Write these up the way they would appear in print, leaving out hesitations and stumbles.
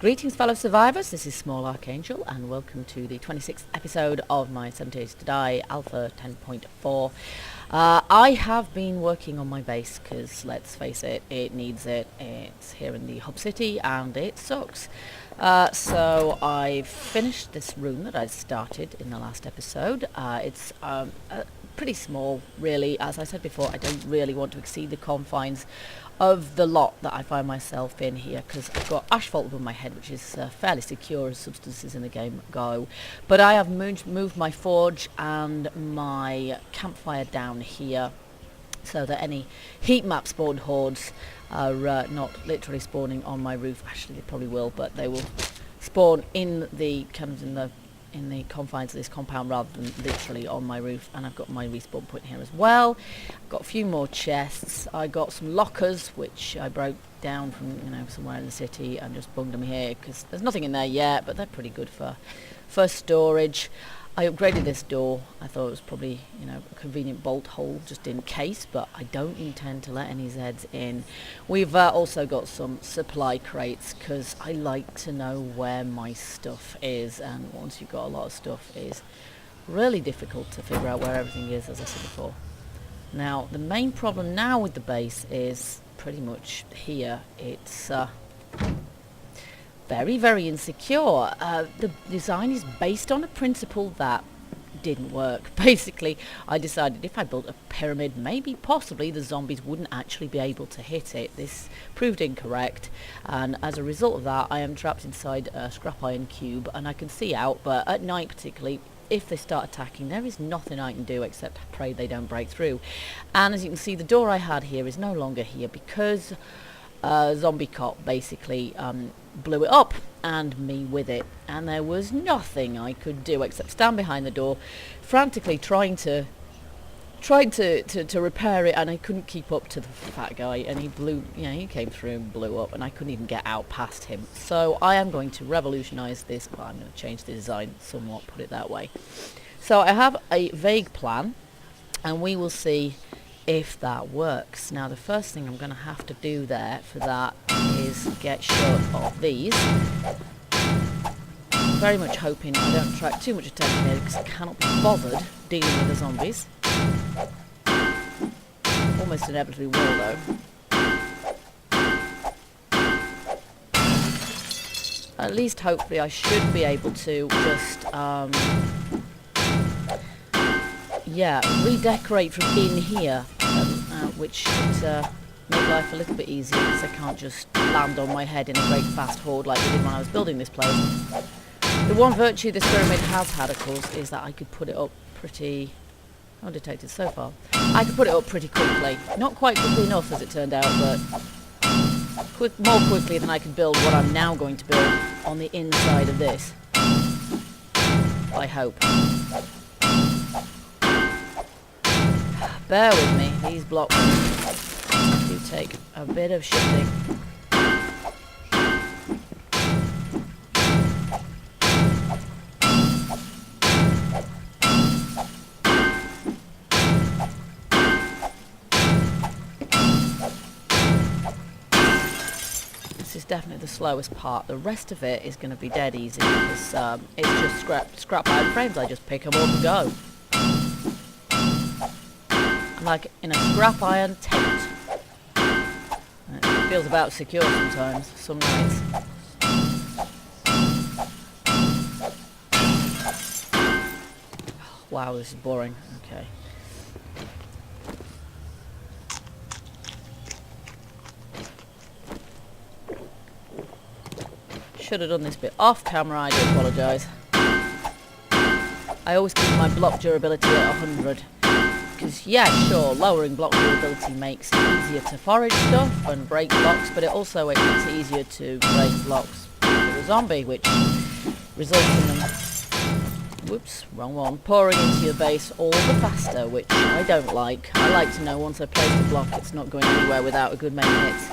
Greetings fellow survivors, this is Small Archangel and welcome to the 26th episode of my 7 Days to Die Alpha 10.4. I have been working on my base because, let's face it, it needs it. It's here in the hub city and it sucks. So I've finished this room that I started in the last episode. It's pretty small, really. As I said before, I don't really want to exceed the confines of the lot that I find myself in here, because I've got asphalt above my head, which is fairly secure as substances in the game go. But I have moved my forge and my campfire down here so that any heat map spawned hordes are not literally spawning on my roof. Actually, they probably will, but they will spawn in the confines of this compound rather than literally on my roof. And I've got my respawn point here as well. I've got a few more chests. I got some lockers which I broke down from somewhere in the city and just bunged them here because there's nothing in there yet, but they're pretty good for storage. I upgraded this door. I thought it was probably a convenient bolt hole just in case, but I don't intend to let any Zeds in. We've also got some supply crates because I like to know where my stuff is, and once you've got a lot of stuff, it's really difficult to figure out where everything is, as I said before. Now the main problem now with the base is pretty much here. It's very, very insecure. The design is based on a principle that didn't work. Basically, I decided if I built a pyramid, maybe possibly the zombies wouldn't actually be able to hit it. This proved incorrect, and as a result of that, I am trapped inside a scrap iron cube, and I can see out, but at night particularly, if they start attacking, there is nothing I can do except pray they don't break through. And as you can see, the door I had here is no longer here because zombie cop basically blew it up, and me with it, and there was nothing I could do except stand behind the door frantically trying to repair it, and I couldn't keep up to the fat guy, and he came through and blew up, and I couldn't even get out past him. So I am going to revolutionize this. Well, I'm going to change the design somewhat, put it that way. So I have a vague plan, and we will see if that works. Now the first thing I'm going to have to do there for that is get short of these. Very much hoping I don't attract too much attention here because I cannot be bothered dealing with the zombies. Almost inevitably will though. At least hopefully I should be able to just redecorate from in here, which should make life a little bit easier because I can't just land on my head in a great fast horde like we did when I was building this place. The one virtue this pyramid has had, of course, is that I could put it up pretty undetected so far. I could put it up pretty quickly. Not quite quickly enough as it turned out, but more quickly than I could build what I'm now going to build on the inside of this. I hope. Bear with me, these blocks do take a bit of shifting. This is definitely the slowest part. The rest of it is going to be dead easy because it's just scrap iron frames. I just pick them up and go. Like in a scrap iron tent. It feels about secure sometimes, some nights. Wow, this is boring. Okay. Should have done this bit off camera, I do apologise. I always keep my block durability at 100. Because, yeah, sure, lowering block durability makes it easier to forage stuff and break blocks, but it also makes it easier to break blocks for the zombie, which results in them, whoops, wrong one, pouring into your base all the faster, which I don't like. I like to know once I place the block it's not going anywhere without a good many hits.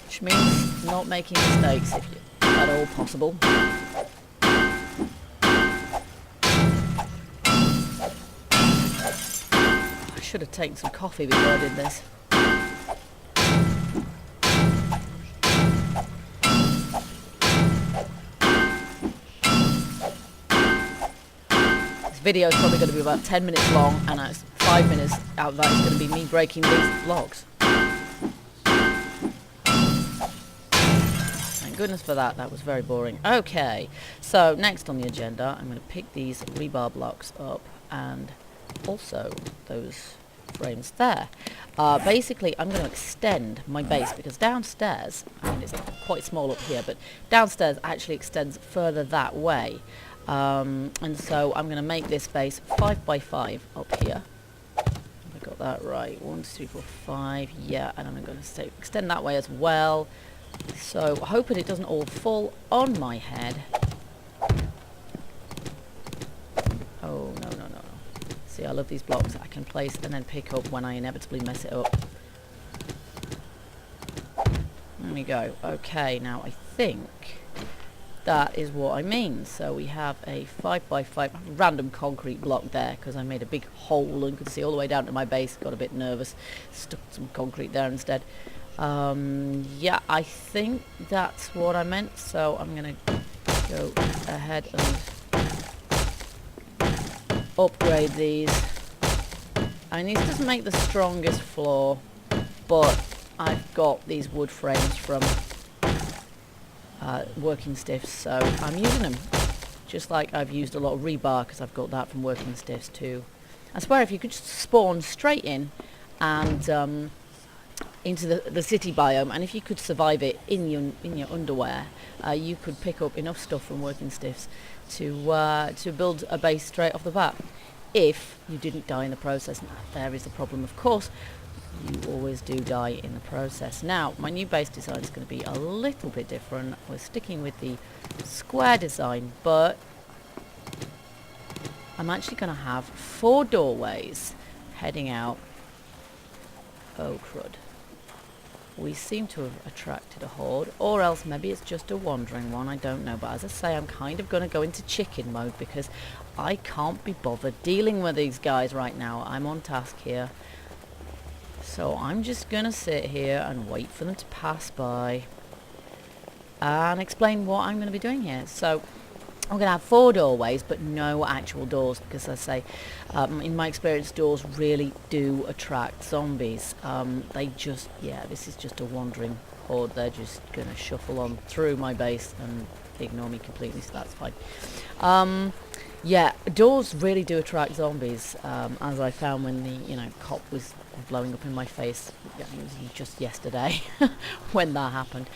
Which means not making mistakes if at all possible. Should have taken some coffee before I did this. video is probably going to be about 10 minutes long, and 5 minutes out of that is going to be me breaking these blocks. Thank goodness for that. That was very boring. Okay, so next on the agenda, I'm going to pick these rebar blocks up and also those frames there. Basically, I'm going to extend my base because downstairs, I mean, it's quite small up here, but downstairs actually extends further that way. And so I'm going to make this base 5 by 5 up here. Have I got that right? 1, 2, 3, 4, 5. Yeah, and I'm going to extend that way as well. So hoping it doesn't all fall on my head. Oh, no, no, no, no. See, I love these blocks I can place and then pick up when I inevitably mess it up. There we go. Okay, now I think that is what I mean. So we have a 5 by 5 random concrete block there because I made a big hole and could see all the way down to my base. Got a bit nervous. Stuck some concrete there instead. Yeah, I think that's what I meant. So I'm going to go ahead and upgrade these. I mean, this doesn't make the strongest floor, but I've got these wood frames from working stiffs, so I'm using them just like I've used a lot of rebar because I've got that from working stiffs too. I swear if you could just spawn straight in and into the city biome, and if you could survive it in your underwear, you could pick up enough stuff from working stiffs to build a base straight off the bat. If you didn't die in the process. Now, there is the problem, of course. You always do die in the process. Now, my new base design is going to be a little bit different. We're sticking with the square design, but I'm actually going to have 4 doorways heading out. Oh, crud. We seem to have attracted a horde, or else maybe it's just a wandering one, I don't know. But as I say, I'm kind of going to go into chicken mode because I can't be bothered dealing with these guys right now. I'm on task here. So I'm just going to sit here and wait for them to pass by and explain what I'm going to be doing here. So I'm going to have 4 doorways, but no actual doors, because I say, in my experience, doors really do attract zombies. They just, yeah, this is just a wandering horde. They're just going to shuffle on through my base and ignore me completely, so that's fine. Yeah, doors really do attract zombies, as I found when the, cop was blowing up in my face. Yeah, it was just yesterday when that happened.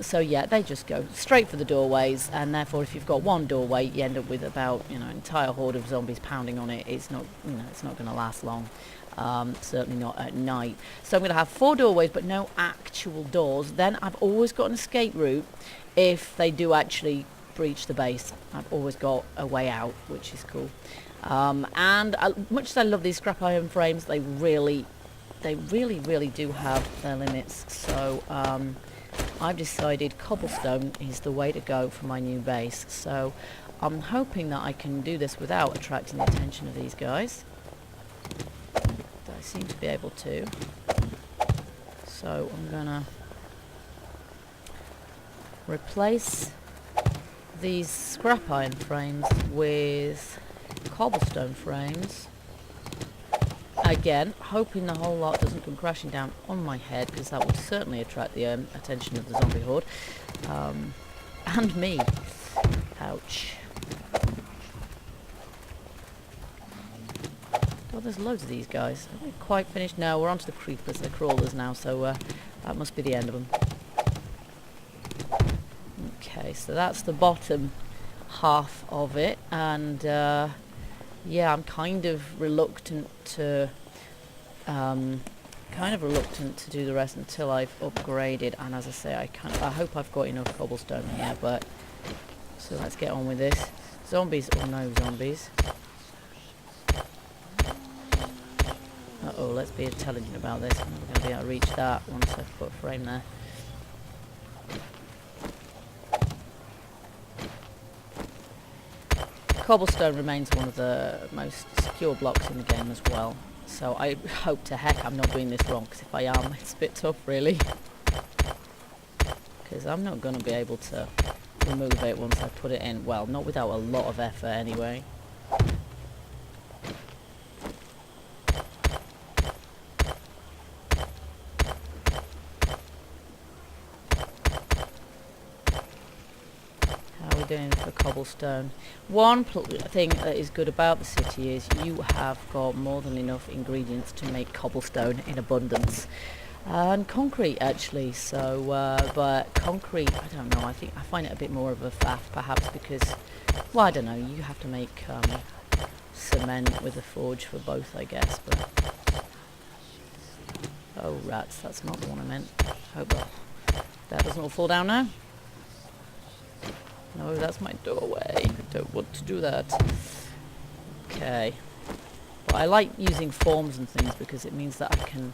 So yeah, they just go straight for the doorways, and therefore if you've got one doorway, you end up with about, an entire horde of zombies pounding on it. It's not, it's not going to last long. Certainly not at night. So I'm going to have 4 doorways, but no actual doors. Then I've always got an escape route if they do actually breach the base. I've always got a way out, which is cool. And much as I love these scrap iron frames, they really do have their limits. So I've decided cobblestone is the way to go for my new base. So I'm hoping that I can do this without attracting the attention of these guys. I seem to be able to. So I'm gonna replace these scrap iron frames with cobblestone frames. Again, hoping the whole lot doesn't come crashing down on my head, because that would certainly attract the attention of the zombie horde. And me. Ouch. God, there's loads of these guys. Are we quite finished? No, we're onto the creepers, the crawlers now, so that must be the end of them. Okay, so that's the bottom half of it, and yeah, I'm kind of reluctant to do the rest until I've upgraded. And as I say, I hope I've got enough cobblestone here. But so let's get on with this. Zombies or no zombies. Uh-oh, let's be intelligent about this. I'm not going to be able to reach that once I've put a frame there. Cobblestone remains one of the most secure blocks in the game as well. So I hope to heck I'm not doing this wrong, because if I am, it's a bit tough really. Because I'm not going to be able to remove it once I put it in. Well, not without a lot of effort anyway. we doing for cobblestone? One thing that is good about the city is you have got more than enough ingredients to make cobblestone in abundance. And concrete actually, so but concrete, I don't know, I find it a bit more of a faff perhaps because, well, I don't know, you have to make cement with a forge for both, I guess, but oh rats, that's not the one I meant. Hope that doesn't all fall down now. No, that's my doorway. I don't want to do that. Okay. But I like using forms and things because it means that I can,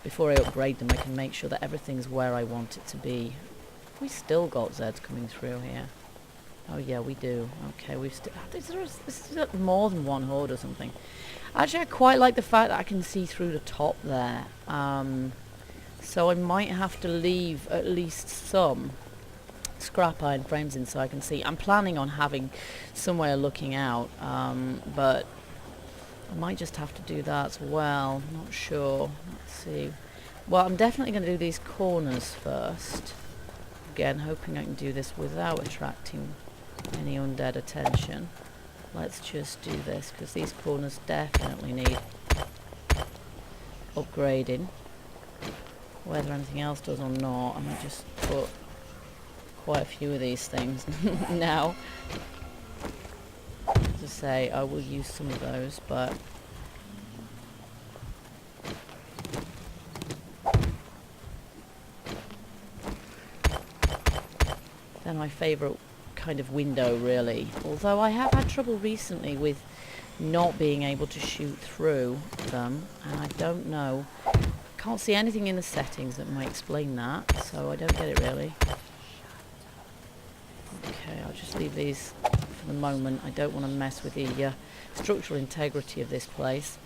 before I upgrade them, I can make sure that everything's where I want it to be. We still got Zeds coming through here. Oh yeah, we do. Okay, we've still... This is more than one horde or something. Actually, I quite like the fact that I can see through the top there. So I might have to leave at least some scrap iron frames in so I can see. I'm planning on having somewhere looking out, but I might just have to do that as well. Not sure. Let's see. Well, I'm definitely going to do these corners first. Again, hoping I can do this without attracting any undead attention. Let's just do this because these corners definitely need upgrading. Whether anything else does or not, I might just put quite a few of these things now. As I say, I will use some of those, but they're my favourite kind of window, really. Although I have had trouble recently with not being able to shoot through them, and I don't know. Can't see anything in the settings that might explain that, so I don't get it really. Okay, I'll just leave these for the moment. I don't want to mess with the structural integrity of this place.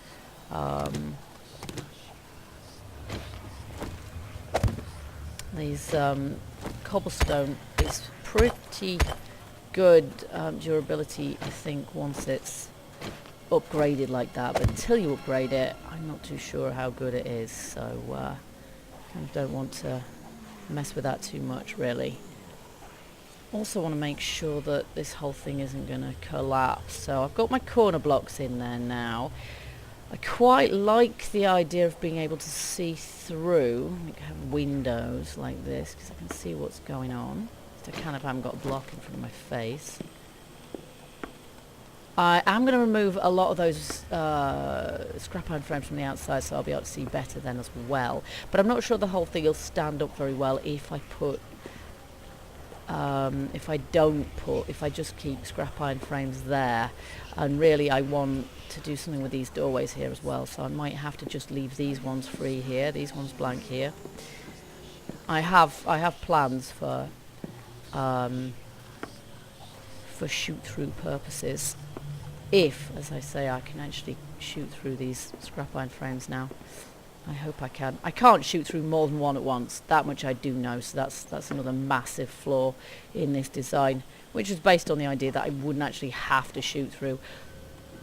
These cobblestone is pretty good durability, I think, once it's upgraded like that, but until you upgrade it, I'm not too sure how good it is, so kind of don't want to mess with that too much, really. Also want to make sure that this whole thing isn't going to collapse, so I've got my corner blocks in there now. I quite like the idea of being able to see through, like have windows like this, because I can see what's going on. So I kind of haven't got a block in front of my face. I am going to remove a lot of those scrap iron frames from the outside, so I'll be able to see better then as well. But I'm not sure the whole thing will stand up very well if I put, if I just keep scrap iron frames there. And really I want to do something with these doorways here as well, so I might have to just leave these ones free here, these ones blank here. I have plans for shoot-through purposes. If, as I say, I can actually shoot through these scrap iron frames now. I hope I can. I can't shoot through more than one at once. That much I do know, so that's another massive flaw in this design, which is based on the idea that I wouldn't actually have to shoot through.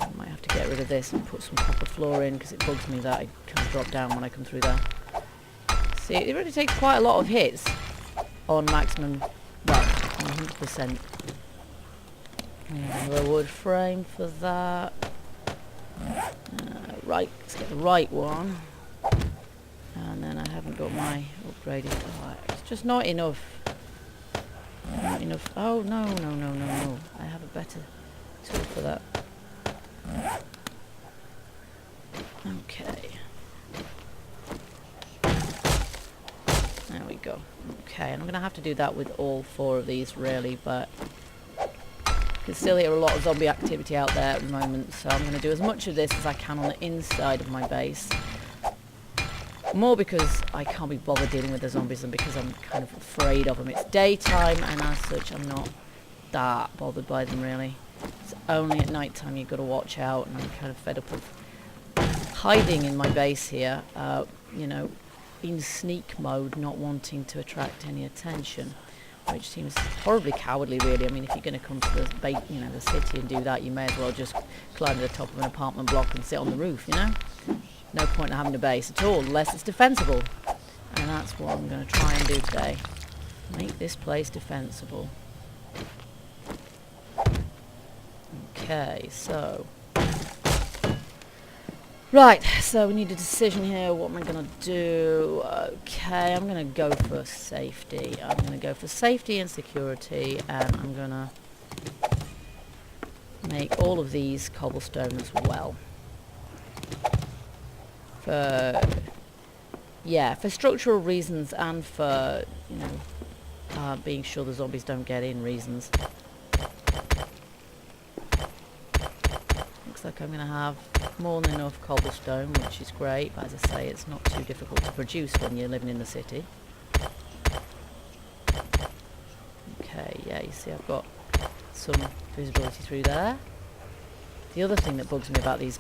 I might have to get rid of this and put some copper floor in, because it bugs me that I kind of drop down when I come through there. See, it really takes quite a lot of hits on maximum, well, 100%. Another wood frame for that. Right, let's get the right one. And then I haven't got my upgraded. Oh, it's just not enough. Not enough. Oh no, no, no, no, no! I have a better tool for that. Okay. There we go. Okay, and I'm gonna have to do that with all 4 of these, really, but I can still hear a lot of zombie activity out there at the moment, so I'm going to do as much of this as I can on the inside of my base. More because I can't be bothered dealing with the zombies than because I'm kind of afraid of them. It's daytime, and as such I'm not that bothered by them, really. It's only at night time you've got to watch out, and I'm kind of fed up of hiding in my base here, you know, in sneak mode, not wanting to attract any attention. Which seems horribly cowardly, really. I mean, if you're going to come to the city and do that, you may as well just climb to the top of an apartment block and sit on the roof, you know? No point in having a base at all, unless it's defensible. And that's what I'm going to try and do today. Make this place defensible. Okay, so... Right, so we need a decision here. What am I going to do? Okay, I'm going to go for safety. I'm going to go for safety and security, and I'm going to make all of these cobblestone as well. For structural reasons and for, you know, being sure the zombies don't get in reasons. Looks like I'm going to have more than enough cobblestone, which is great, but as I say, it's not too difficult to produce when you're living in the city. Okay, yeah, you see I've got some visibility through there. The other thing that bugs me about these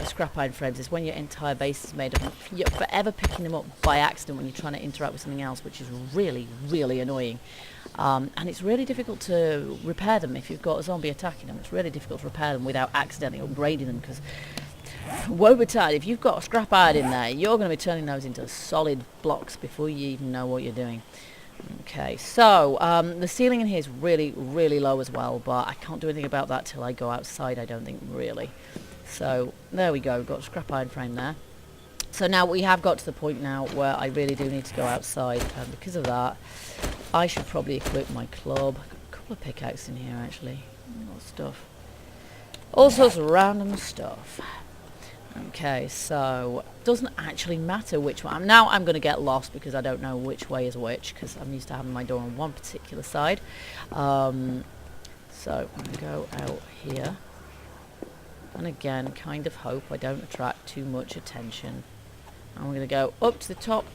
scrap iron frames is when your entire base is made of, you're forever picking them up by accident when you're trying to interact with something else, which is really, really annoying. And it's really difficult to repair them if you've got a zombie attacking them. It's really difficult to repair them without accidentally upgrading them, because woe betide, if you've got a scrap iron in there, you're going to be turning those into solid blocks before you even know what you're doing. Okay, so the ceiling in here is really, really low as well, but I can't do anything about that till I go outside, I don't think, really. So there we go, we've got a scrap iron frame there. So now we have got to the point now where I really do need to go outside, and because of that I should probably equip my club. I've got a couple of pickaxes in here actually, a lot of stuff, all sorts of random stuff. Okay, so doesn't actually matter which one. Now I'm going to get lost because I don't know which way is which, because I'm used to having my door on one particular side. So I'm going to go out here. And again, kind of hope I don't attract too much attention. I'm going to go up to the top.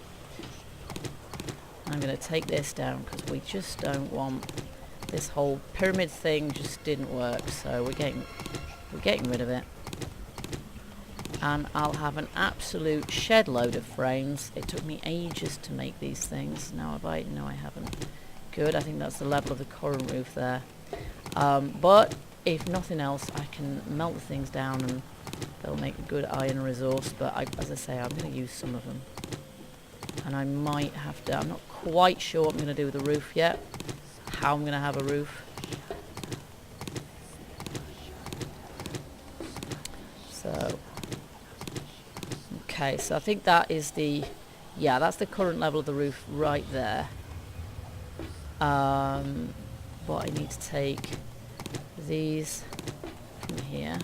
I'm going to take this down because we just don't want this whole pyramid thing. Just didn't work, so we're getting rid of it. And I'll have an absolute shed load of frames. It took me ages to make these things. Now have I? No, I haven't. Good. I think that's the level of the current roof there. But if nothing else, I can melt the things down and they'll make a good iron resource. But as I say, I'm going to use some of them. And I might have to, I'm not quite sure what I'm going to do with the roof yet. How I'm going to have a roof. So, okay, so I think that is the, yeah, that's the current level of the roof right there. But I need to take these from here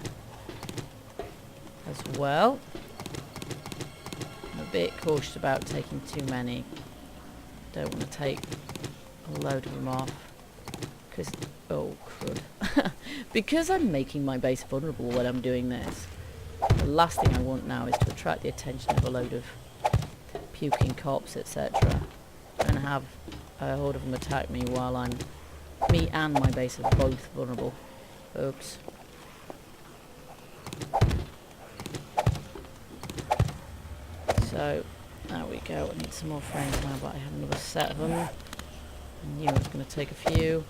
as well. I'm a bit cautious about taking too many. Don't want to take a load of them off because, oh crud, because I'm making my base vulnerable when I'm doing this. The last thing I want now is to attract the attention of a load of puking cops, etc., and have a horde of them attack me while me and my base are both vulnerable. Oops. So, there we go. I need some more frames now, but I have another set of them. I knew I was going to take a few.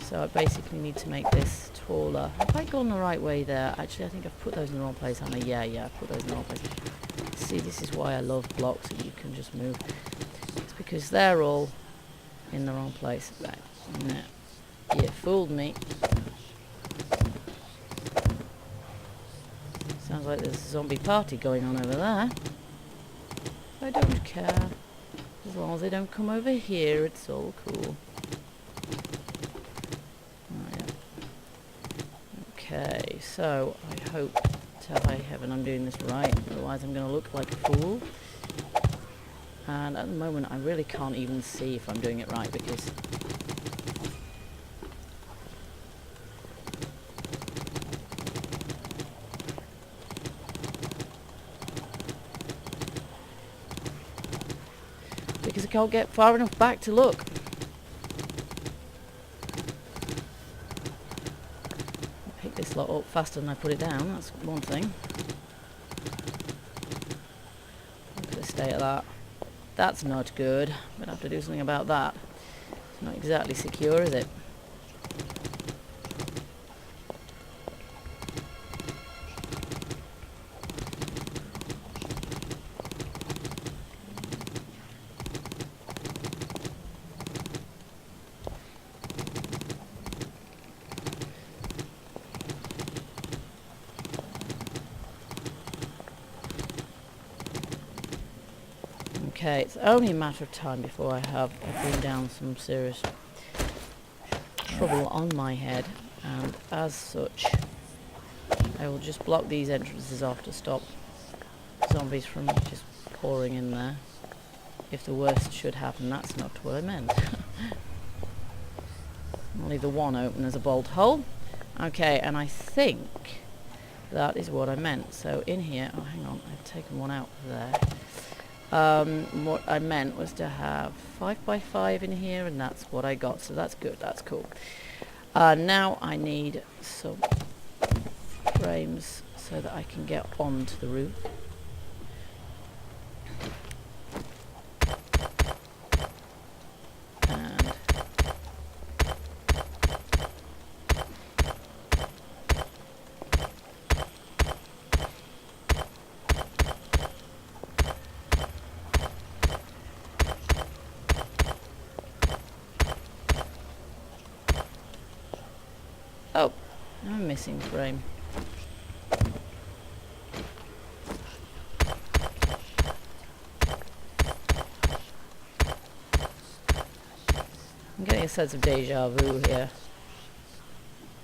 So I basically need to make this taller. Have I gone the right way there? Actually, I think I've put those in the wrong place, haven't I? Yeah, I've put those in the wrong place. See, this is why I love blocks that you can just move. It's because they're all in the wrong place. Right. No. You fooled me. Sounds like there's a zombie party going on over there. I don't care. As long as they don't come over here, it's all cool. Oh, yeah. Okay, so I hope to high heaven I'm doing this right, otherwise I'm going to look like a fool. And at the moment I really can't even see if I'm doing it right because I can't get far enough back to look. Pick this lot up faster than I put it down, that's one thing. I'm going to stay at that. That's not good. I'm going to have to do something about that. It's not exactly secure, is it? Okay, it's only a matter of time before I bring down some serious trouble on my head, and as such I will just block these entrances off to stop zombies from just pouring in there. If the worst should happen, that's not what I meant. I'll leave the one open as a bolt hole. Okay, and I think that is what I meant. So in here, oh hang on, I've taken one out there. What I meant was to have 5x5 in here, and that's what I got, so that's good, that's cool. Now I need some frames so that I can get onto the roof. And oh, I'm a missing frame. I'm getting a sense of deja vu here.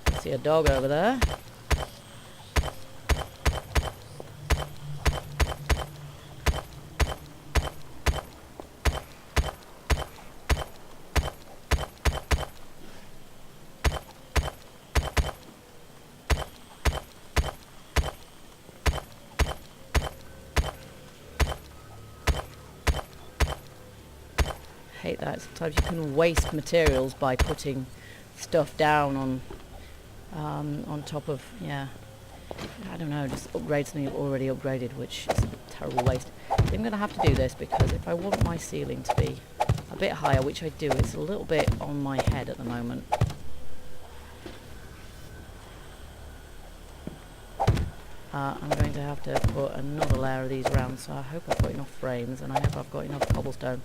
I see a dog over there. Hate that. Sometimes you can waste materials by putting stuff down on top of, yeah, I don't know, just upgrade something you've already upgraded, which is a terrible waste. I'm going to have to do this because if I want my ceiling to be a bit higher, which I do, it's a little bit on my head at the moment. I'm going to have to put another layer of these around, so I hope I've got enough frames and I hope I've got enough cobblestone.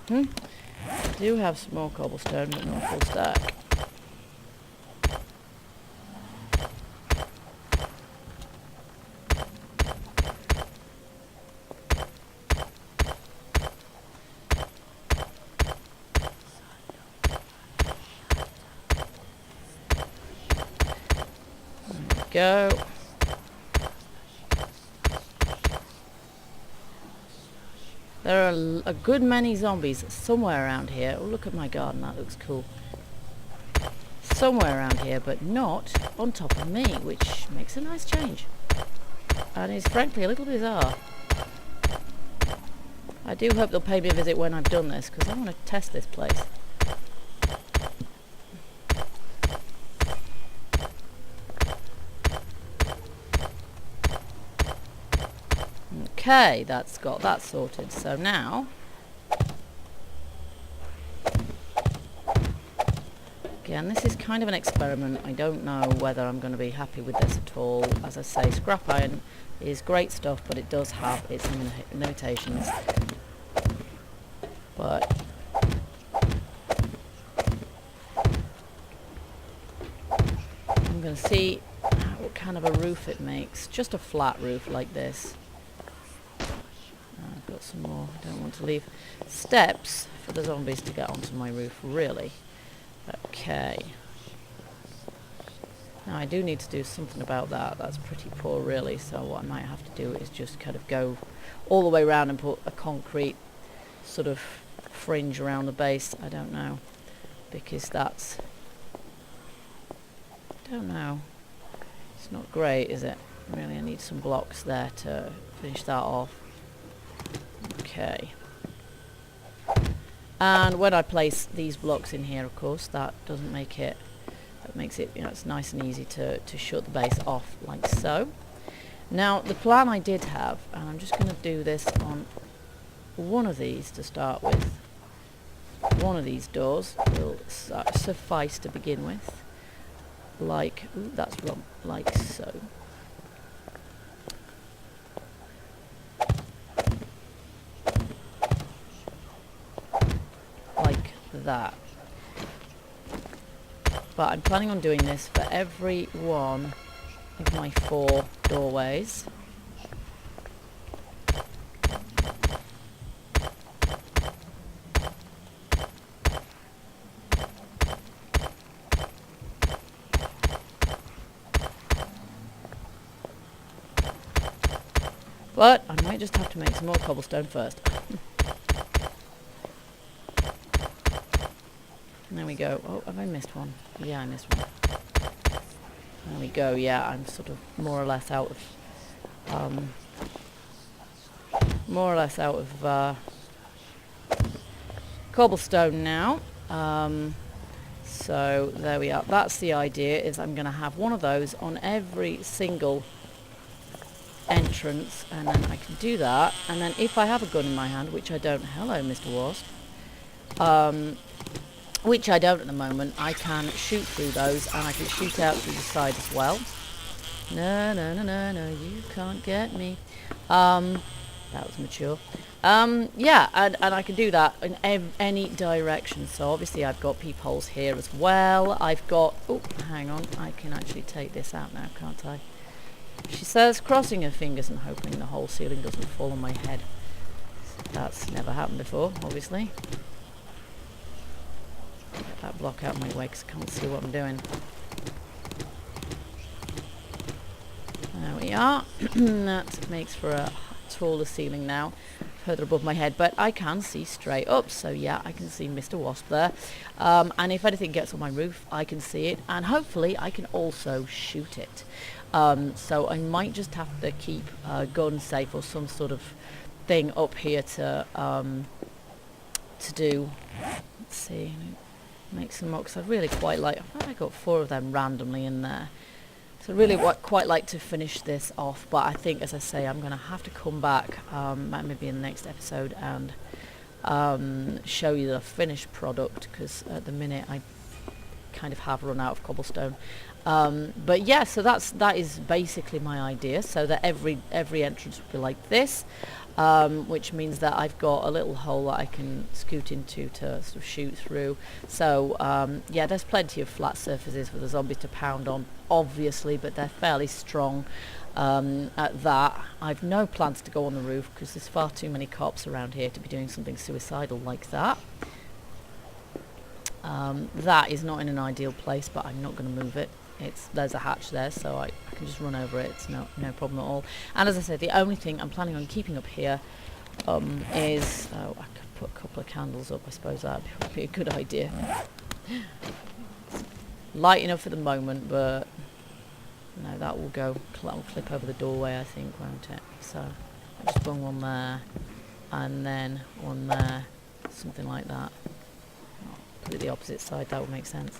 I do have some more cobblestone, but not a full stack. There we go. There are a good many zombies somewhere around here. Oh, look at my garden, that looks cool. Somewhere around here, but not on top of me, which makes a nice change. And is frankly a little bizarre. I do hope they'll pay me a visit when I've done this, because I want to test this place. Okay, that's got that sorted. So now, again, this is kind of an experiment. I don't know whether I'm going to be happy with this at all. As I say, scrap iron is great stuff, but it does have its limitations. But I'm going to see what kind of a roof it makes. Just a flat roof like this. I've got some more. I don't want to leave steps for the zombies to get onto my roof, really. Okay. Now I do need to do something about that. That's pretty poor, really. So what I might have to do is just kind of go all the way around and put a concrete sort of fringe around the base. I don't know. Because that's... I don't know. It's not great, is it? Really, I need some blocks there to finish that off. Okay. And when I place these blocks in here, of course, that doesn't make it, that makes it, you know, it's nice and easy to shut the base off like so. Now, the plan I did have, and I'm just going to do this on one of these to start with. One of these doors will suffice to begin with. Like, ooh, that's wrong, like so. that. But I'm planning on doing this for every one of my 4 doorways. But I might just have to make some more cobblestone first. There we go. Oh, have I missed one? Yeah, I missed one. There we go. Yeah, I'm sort of more or less out of cobblestone now. So there we are. That's the idea, is I'm going to have one of those on every single entrance, and then I can do that. And then if I have a gun in my hand, which I don't, hello Mr. Wasp, which I don't at the moment, I can shoot through those, and I can shoot out through the side as well. No, no, no, no, no, you can't get me. That was mature. Yeah, and I can do that in any direction. So obviously I've got peepholes here as well. I've got, oh, hang on, I can actually take this out now, can't I? She says, crossing her fingers and hoping the whole ceiling doesn't fall on my head. That's never happened before, obviously. Get that block out of my way because I can't see what I'm doing. There we are. That makes for a taller ceiling now, further above my head, but I can see straight up, so yeah, I can see Mr. Wasp there. And if anything gets on my roof, I can see it, and hopefully I can also shoot it. So I might just have to keep a gun safe or some sort of thing up here to do. Let's see, make some more, because I really quite like, I got 4 of them randomly in there. So I really quite like to finish this off, but I think, as I say, I'm going to have to come back maybe in the next episode and show you the finished product, because at the minute I kind of have run out of cobblestone. But yeah, so that is basically my idea, so that every entrance will be like this, which means that I've got a little hole that I can scoot into to sort of shoot through. So yeah, there's plenty of flat surfaces for the zombies to pound on, obviously, but they're fairly strong at that. I've no plans to go on the roof because there's far too many cops around here to be doing something suicidal like that. That is not in an ideal place, but I'm not going to move it. There's a hatch there, so I can just run over it. It's no problem at all. And as I said, the only thing I'm planning on keeping up here is, I could put a couple of candles up. I suppose that would be a good idea. Light enough for the moment, but no, that will clip over the doorway, I think, won't it? So I'll just bung one there, and then one there, something like that. I'll put it the opposite side. That would make sense.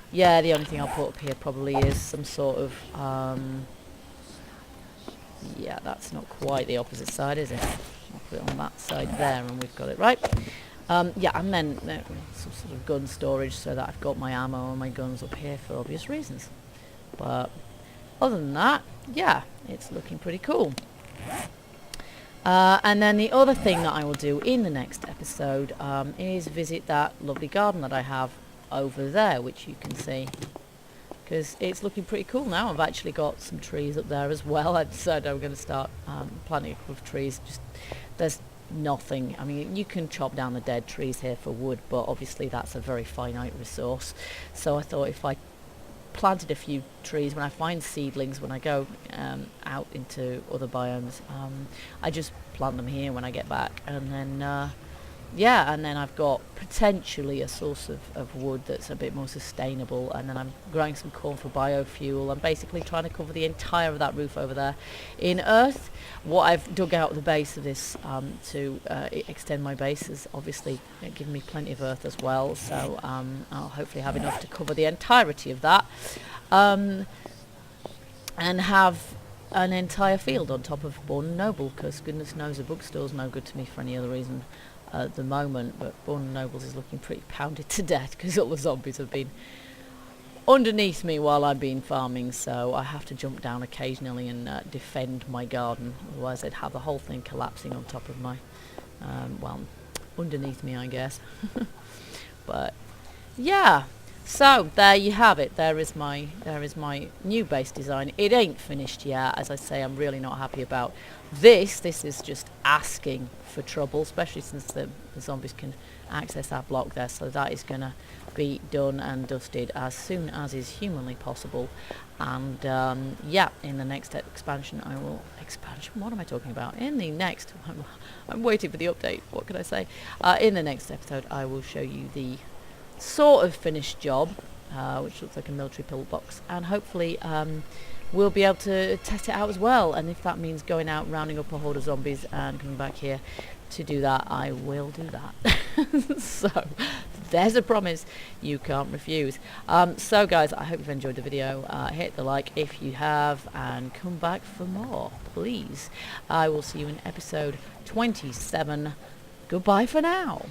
Yeah, the only thing I'll put up here probably is some sort of, yeah, that's not quite the opposite side, is it? I'll put it on that side there, and we've got it right. Yeah, and then some sort of gun storage so that I've got my ammo and my guns up here for obvious reasons. But other than that, yeah, it's looking pretty cool. And then the other thing that I will do in the next episode is visit that lovely garden that I have over there, which you can see, because it's looking pretty cool now. I've actually got some trees up there as well. I decided I'm going to start planting a couple of trees. Just there's nothing, I mean, you can chop down the dead trees here for wood, but obviously that's a very finite resource. So I thought if I planted a few trees, when I find seedlings, when I go out into other biomes, I just plant them here when I get back, and then yeah, and then I've got potentially a source of wood that's a bit more sustainable, and then I'm growing some corn for biofuel. I'm basically trying to cover the entire of that roof over there in earth. What I've dug out of the base of this to extend my base has obviously given me plenty of earth as well, so I'll hopefully have enough to cover the entirety of that, and have an entire field on top of Born and Noble, because goodness knows a bookstore's no good to me for any other reason at the moment, but Born and Nobles is looking pretty pounded to death because all the zombies have been underneath me while I've been farming, so I have to jump down occasionally and defend my garden, otherwise I'd have the whole thing collapsing on top of my well, underneath me, I guess. But yeah, so there you have it. There is my new base design. It ain't finished yet. As I say, I'm really not happy about this. This is just asking for trouble, especially since the zombies can access that block there. So that is gonna be done and dusted as soon as is humanly possible. And yeah, in the next expansion I will what am I talking about? In the next I'm waiting for the update. What can I say? In the next episode I will show you the sort of finished job, which looks like a military pillbox, and hopefully we'll be able to test it out as well. And if that means going out, rounding up a horde of zombies and coming back here to do that, I will do that. So there's a promise you can't refuse. So guys, I hope you've enjoyed the video. Hit the like if you have, and come back for more, please. I will see you in episode 27. Goodbye for now.